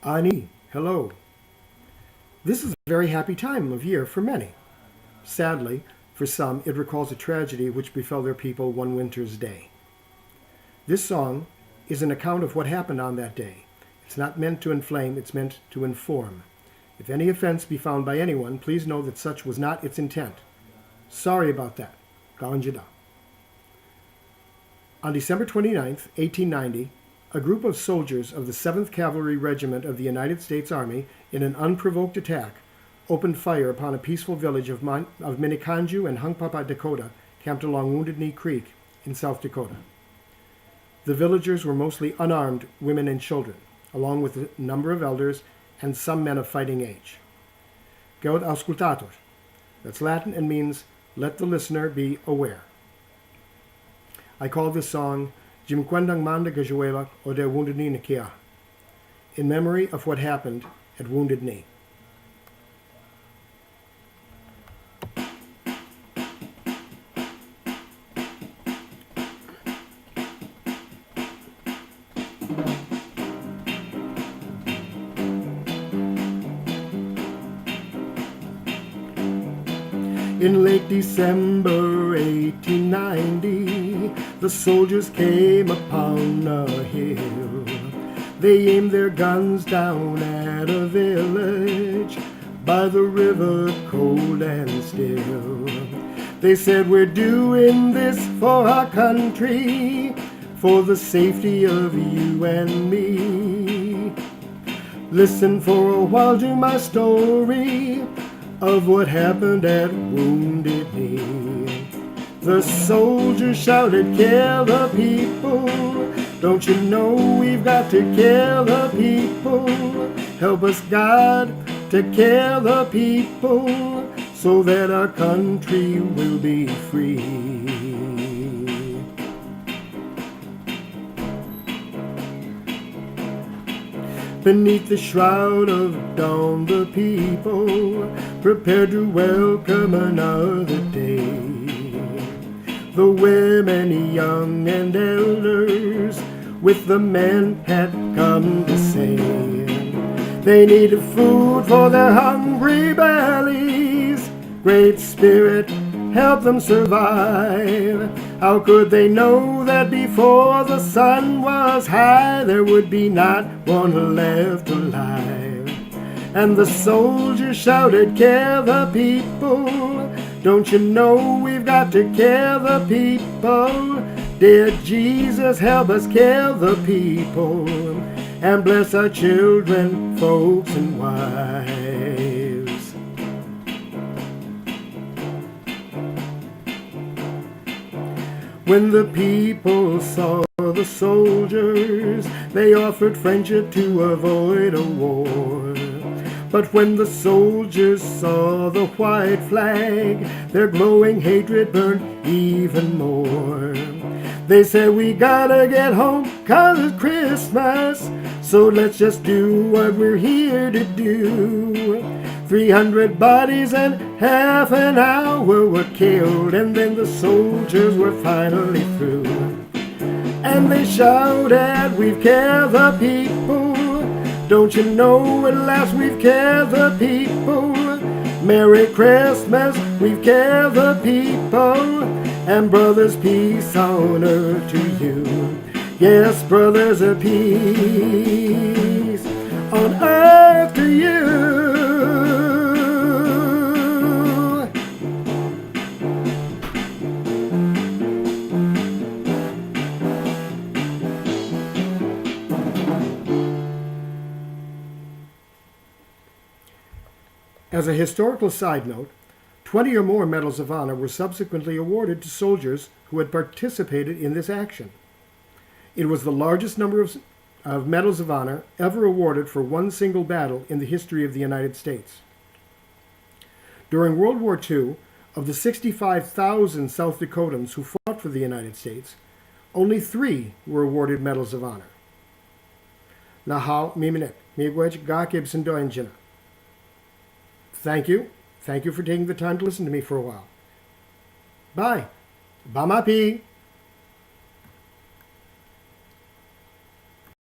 Aanii, hello. This is a very happy time of year for many. Sadly, for some, it recalls a tragedy which befell their people one winter's day. This song is an account of what happened on that day. It's not meant to inflame, it's meant to inform. If any offense be found by anyone, please know that such was not its intent. Sorry about that. Njida. On December 29th, 1890, a group of soldiers of the 7th Cavalry Regiment of the United States Army, in an unprovoked attack, opened fire upon a peaceful village of Miniconjou and Hunkpapa Dakota, camped along Wounded Knee Creek in South Dakota. The villagers were mostly unarmed women and children, along with a number of elders and some men of fighting age. Geod auscultator. That's Latin and means, let the listener be aware. I call this song Jimkwendang Manda Gajuela o de Wounded Knee Nakia, in memory of what happened at Wounded Knee. In late December 1890, the soldiers came upon a hill. They aimed their guns down at a village by the river, cold and still. They said, we're doing this for our country, for the safety of you and me. Listen for a while to my story of what happened at Wounded Knee. The soldiers shouted, kill the people. Don't you know we've got to kill the people? Help us, God, to kill the people so that our country will be free. Beneath the shroud of dawn, the people prepared to welcome another day. The women, young and elders, with the men had come to say they needed food for their hungry bellies. Great Spirit, help them survive. How could they know that before the sun was high there would be not one left alive? And the soldiers shouted, kill the people. Don't you know we've got to kill the people? Dear Jesus, help us kill the people and bless our children, folks, and wives. When the people saw the soldiers, they offered friendship to avoid a war. But when the soldiers saw the white flag, their glowing hatred burned even more. They said, we gotta get home 'cause it's Christmas, so let's just do what we're here to do. 300 bodies and half an hour were killed, and then the soldiers were finally through. And they shouted, we've killed the people. Don't you know at last we've killed the people? Merry Christmas, we've killed the people. And brothers, peace on earth to you. Yes, brothers, a peace on earth to you. As a historical side note, 20 or more Medals of Honor were subsequently awarded to soldiers who had participated in this action. It was the largest number of Medals of Honor ever awarded for one single battle in the history of the United States. During World War II, of the 65,000 South Dakotans who fought for the United States, only 3 were awarded Medals of Honor. Nahal miminek, miigwej gakib sindoinjina. Thank you. Thank you for taking the time to listen to me for a while. Bye. Bamapi.